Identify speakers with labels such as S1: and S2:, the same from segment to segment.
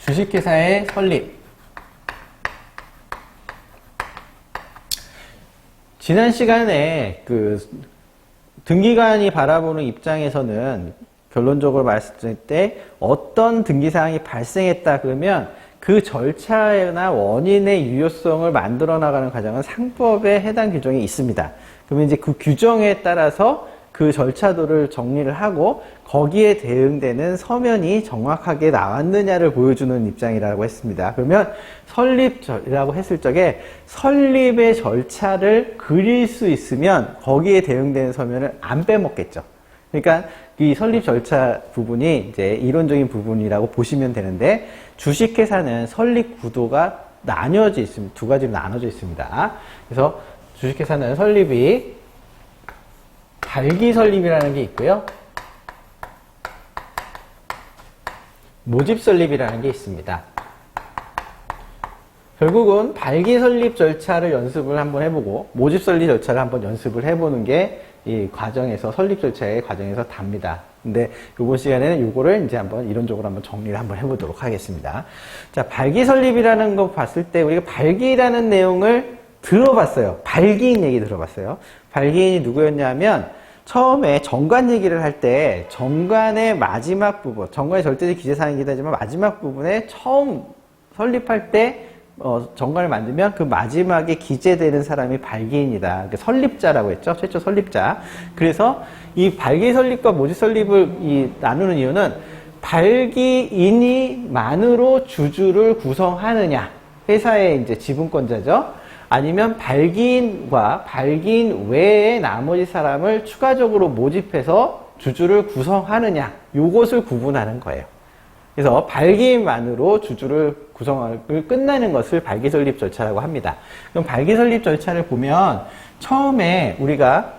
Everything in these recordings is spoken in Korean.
S1: 주식회사의 설립. 지난 시간에 등기관이 바라보는 입장에서는 결론적으로 말씀드릴 때 어떤 등기사항이 발생했다 그러면 그 절차나 원인의 유효성을 만들어 나가는 과정은 상법에 해당 규정이 있습니다. 그러면 이제 그 규정에 따라서 그 절차도를 정리를 하고 거기에 대응되는 서면이 정확하게 나왔느냐를 보여주는 입장이라고 했습니다. 그러면 설립이라고 했을 적에 설립의 절차를 그릴 수 있으면 거기에 대응되는 서면을 안 빼먹겠죠. 그러니까 이 설립 절차 부분이 이제 이론적인 부분이라고 보시면 되는데, 주식회사는 설립 구도가 나뉘어져 있습니다. 두 가지로 나눠져 있습니다. 그래서 주식회사는 설립이 발기 설립이라는 게 있고요, 모집 설립이라는 게 있습니다. 결국은 발기 설립 절차를 연습을 한번 해보고 모집 설립 절차를 한번 연습을 해보는 게 이 과정에서, 설립 절차의 과정에서 답니다. 근데 이번 시간에는 이거를 이제 한번 이론적으로 한번 정리를 한번 해보도록 하겠습니다. 자, 발기 설립이라는 거 봤을 때 우리가 발기라는 내용을 들어봤어요. 발기인 얘기 들어봤어요. 발기인이 누구였냐면, 처음에 정관 얘기를 할 때 정관의 마지막 부분, 정관의 절대적 기재사항이긴 하지만 마지막 부분에 처음 설립할 때 정관을 만들면 그 마지막에 기재되는 사람이 발기인이다. 그러니까 설립자라고 했죠. 최초 설립자. 그래서 이 발기 설립과 모집 설립을 나누는 이유는 발기인이만으로 주주를 구성하느냐, 회사의 이제 지분권자죠. 아니면 발기인과 발기인 외에 나머지 사람을 추가적으로 모집해서 주주를 구성하느냐, 요것을 구분하는 거예요. 그래서 발기인만으로 주주를 구성을 끝내는 것을 발기 설립 절차라고 합니다. 그럼 발기 설립 절차를 보면 처음에 우리가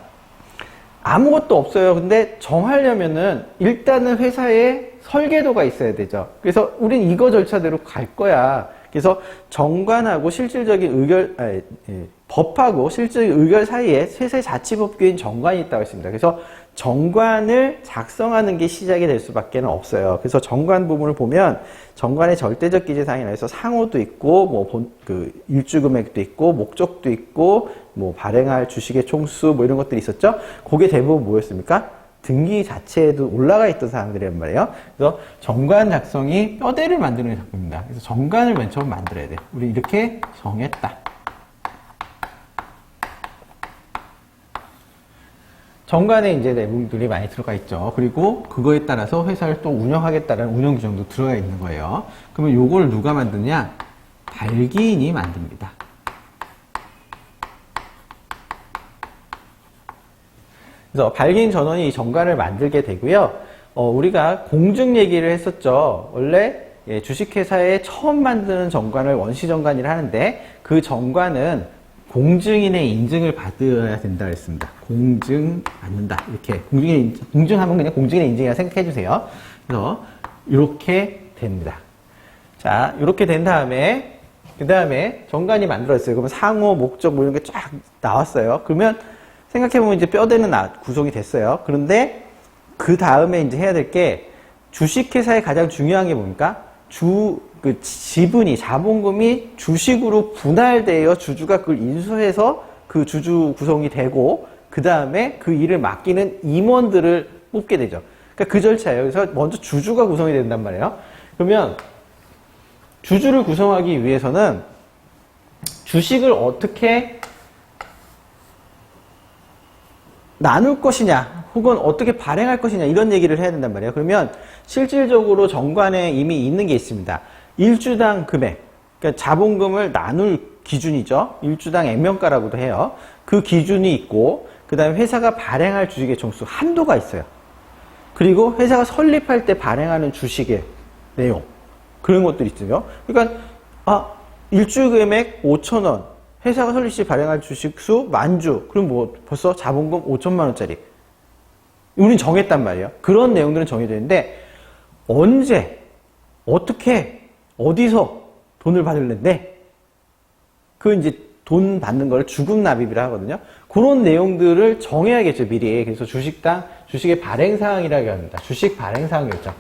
S1: 아무것도 없어요. 근데 정하려면은 일단은 회사에 설계도가 있어야 되죠. 그래서 우린 이거 절차대로 갈 거야. 그래서 정관하고 실질적인 법하고 실질적인 의결 사이에 회사의 자치법규인 정관이 있다고 했습니다. 그래서 정관을 작성하는 게 시작이 될 수밖에 없어요. 그래서 정관 부분을 보면 정관의 절대적 기재사항이라 해서 상호도 있고, 일주 금액도 있고, 목적도 있고, 발행할 주식의 총수, 이런 것들이 있었죠. 그게 대부분 뭐였습니까? 등기 자체에도 올라가 있던 사항들이란 말이에요. 그래서 정관 작성이 뼈대를 만드는 작품입니다. 그래서 정관을 맨 처음 만들어야 돼요. 우리 이렇게 정했다. 정관에 이제 내용들이 많이 들어가 있죠. 그리고 그거에 따라서 회사를 또 운영하겠다는 운영 규정도 들어가 있는 거예요. 그러면 요걸 누가 만드냐? 발기인이 만듭니다. 그래서 발기인 전원이 이 정관을 만들게 되고요. 우리가 공증 얘기를 했었죠. 원래 주식회사에 처음 만드는 정관을 원시정관이라 하는데, 그 정관은 공증인의 인증을 받아야 된다 그랬습니다. 공증 받는다. 이렇게. 공증하면 그냥 공증인의 인증이라 생각해 주세요. 그래서 이렇게 됩니다. 자, 이렇게 된 다음에, 그 다음에 정관이 만들어졌어요. 그러면 상호, 목적 이런 게 쫙 나왔어요. 그러면 생각해보면 이제 뼈대는 구성이 됐어요. 그런데 그 다음에 이제 해야 될 게, 주식회사의 가장 중요한 게 뭡니까? 지분이, 자본금이 주식으로 분할되어 주주가 그걸 인수해서 그 주주 구성이 되고, 그 다음에 그 일을 맡기는 임원들을 뽑게 되죠. 그러니까 그 절차예요. 그래서 먼저 주주가 구성이 된단 말이에요. 그러면 주주를 구성하기 위해서는 주식을 어떻게 나눌 것이냐, 혹은 어떻게 발행할 것이냐, 이런 얘기를 해야 된단 말이에요. 그러면 실질적으로 정관에 이미 있는 게 있습니다. 일주당 금액, 그러니까 자본금을 나눌 기준이죠. 일주당 액면가라고도 해요. 그 기준이 있고, 그 다음에 회사가 발행할 주식의 총수 한도가 있어요. 그리고 회사가 설립할 때 발행하는 주식의 내용, 그런 것들이 있어요. 그러니까 일주 금액 5,000원, 회사가 설립 시 발행할 주식 수 10,000주, 그럼 벌써 자본금 5천만 원짜리. 우린 정했단 말이에요. 그런 내용들은 정해져 있는데, 언제, 어떻게, 어디서 돈을 받을는데, 그 이제 돈 받는 걸 주금납입이라 하거든요. 그런 내용들을 정해야겠죠, 미리. 그래서 주식의 발행사항이라고 합니다. 주식 발행사항 결정.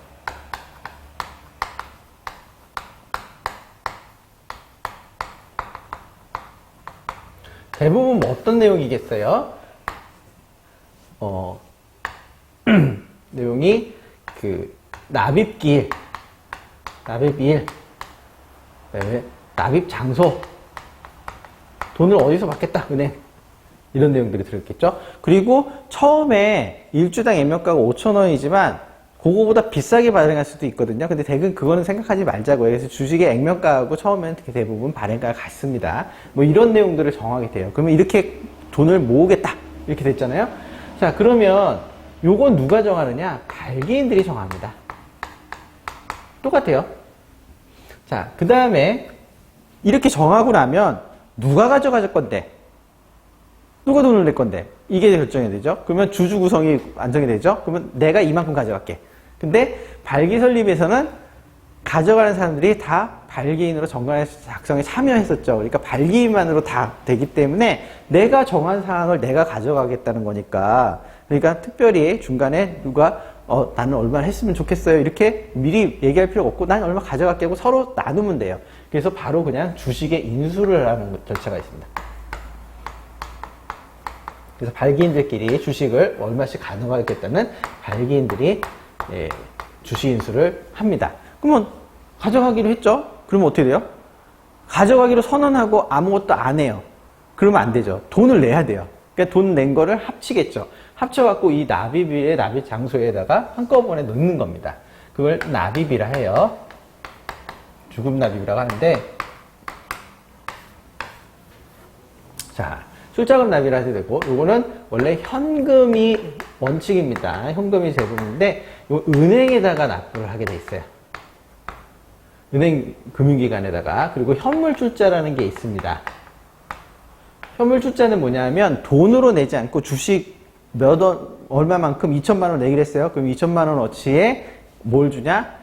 S1: 대부분 뭐 어떤 내용이겠어요? 내용이 납입일, 네, 납입 장소, 돈을 어디서 받겠다, 은행. 이런 내용들이 들어있겠죠. 그리고 처음에 일주당 액면가가 5,000원이지만 그거보다 비싸게 발행할 수도 있거든요. 근데 대금 그거는 생각하지 말자고요. 그래서 주식의 액면가하고 처음에는 대부분 발행가가 같습니다. 뭐 이런 내용들을 정하게 돼요. 그러면 이렇게 돈을 모으겠다. 이렇게 됐잖아요. 자, 그러면 요건 누가 정하느냐? 발기인들이 정합니다. 똑같아요. 자, 그 다음에 이렇게 정하고 나면 누가 가져갈 건데? 누가 돈을 낼 건데? 이게 결정이 되죠. 그러면 주주 구성이 안정이 되죠. 그러면 내가 이만큼 가져갈게. 근데 발기 설립에서는 가져가는 사람들이 다 발기인으로 정관의 작성에 참여했었죠. 그러니까 발기인만으로 다 되기 때문에 내가 정한 사항을 내가 가져가겠다는 거니까. 그러니까 특별히 중간에 누가 나는 얼마나 했으면 좋겠어요. 이렇게 미리 얘기할 필요가 없고 난 얼마 가져갈게 하고 서로 나누면 돼요. 그래서 바로 그냥 주식의 인수를 하는 절차가 있습니다. 그래서 발기인들끼리 주식을 얼마씩 가져가겠다는 발기인들이 주식 인수를 합니다. 그러면 가져가기로 했죠? 그러면 어떻게 돼요? 가져가기로 선언하고 아무것도 안 해요. 그러면 안 되죠. 돈을 내야 돼요. 그러니까 돈 낸 거를 합치겠죠. 합쳐갖고 이 납입일의 납입 장소에다가 한꺼번에 넣는 겁니다. 그걸 납입이라 해요. 주금 납입이라고 하는데, 자, 출자금 납입이라 해도 되고, 요거는 원래 현금이 원칙입니다. 현금이 대부분인데, 요 은행에다가 납부를 하게 돼 있어요. 은행 금융기관에다가. 그리고 현물출자라는 게 있습니다. 현물출자는 뭐냐면 돈으로 내지 않고 주식 얼마만큼 2천만 원 내기로 했어요. 그럼 2천만 원어치에 뭘 주냐?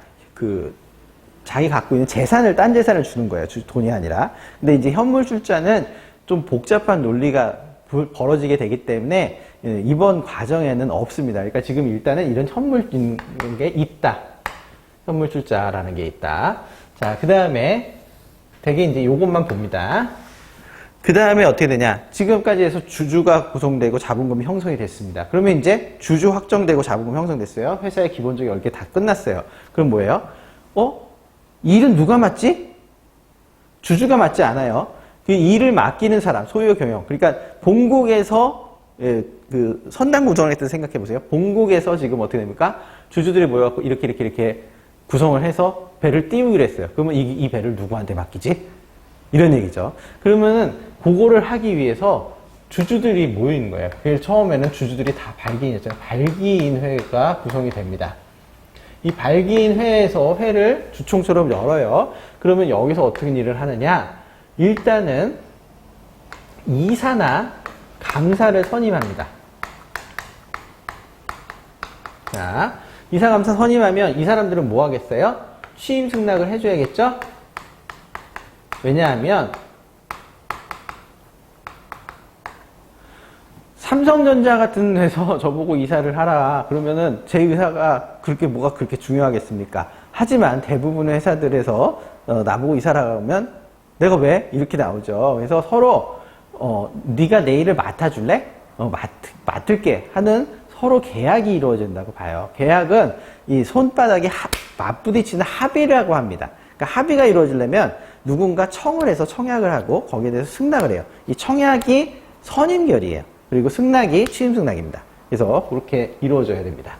S1: 자기 갖고 있는 재산을, 딴 재산을 주는 거예요. 돈이 아니라. 근데 이제 현물출자는 좀 복잡한 논리가 벌어지게 되기 때문에 이번 과정에는 없습니다. 그러니까 지금 일단은 이런 현물인 게 있다. 현물출자라는 게 있다. 자, 그 다음에 되게 이제 요것만 봅니다. 그 다음에 어떻게 되냐? 지금까지 해서 주주가 구성되고 자본금이 형성이 됐습니다. 그러면 이제 주주 확정되고 자본금 형성됐어요. 회사의 기본적인 열개 다 끝났어요. 그럼 뭐예요? 이 일은 누가 맡지? 주주가 맡지 않아요. 그 일을 맡기는 사람, 소유 경영. 그러니까 본국에서 선당 구성을 했던 생각해 보세요. 본국에서 지금 어떻게 됩니까? 주주들이 모여갖고 이렇게 구성을 해서 배를 띄우기로 했어요. 그러면 이 배를 누구한테 맡기지? 이런 얘기죠. 그러면은 그거를 하기 위해서 주주들이 모이는 거예요. 그래서 처음에는 주주들이 다 발기인이었잖아요. 발기인회가 구성이 됩니다. 이 발기인회에서 회를 주총처럼 열어요. 그러면 여기서 어떻게 일을 하느냐? 일단은 이사나 감사를 선임합니다. 자, 이사, 감사 선임하면 이 사람들은 뭐 하겠어요? 취임 승낙을 해줘야겠죠? 왜냐하면 삼성전자 같은 데서 저보고 이사를 하라 그러면은 제 의사가 뭐가 그렇게 중요하겠습니까? 하지만 대부분의 회사들에서 나보고 이사라 하면 내가 왜? 이렇게 나오죠. 그래서 서로 네가 내 일을 맡아줄래? 맡을게 하는 서로 계약이 이루어진다고 봐요. 계약은 이 손바닥에 맞부딪히는 합의라고 합니다. 그러니까 합의가 이루어지려면 누군가 청을 해서 청약을 하고 거기에 대해서 승낙을 해요. 이 청약이 선임결이에요. 그리고 승낙이 취임승낙입니다. 그래서 그렇게 이루어져야 됩니다.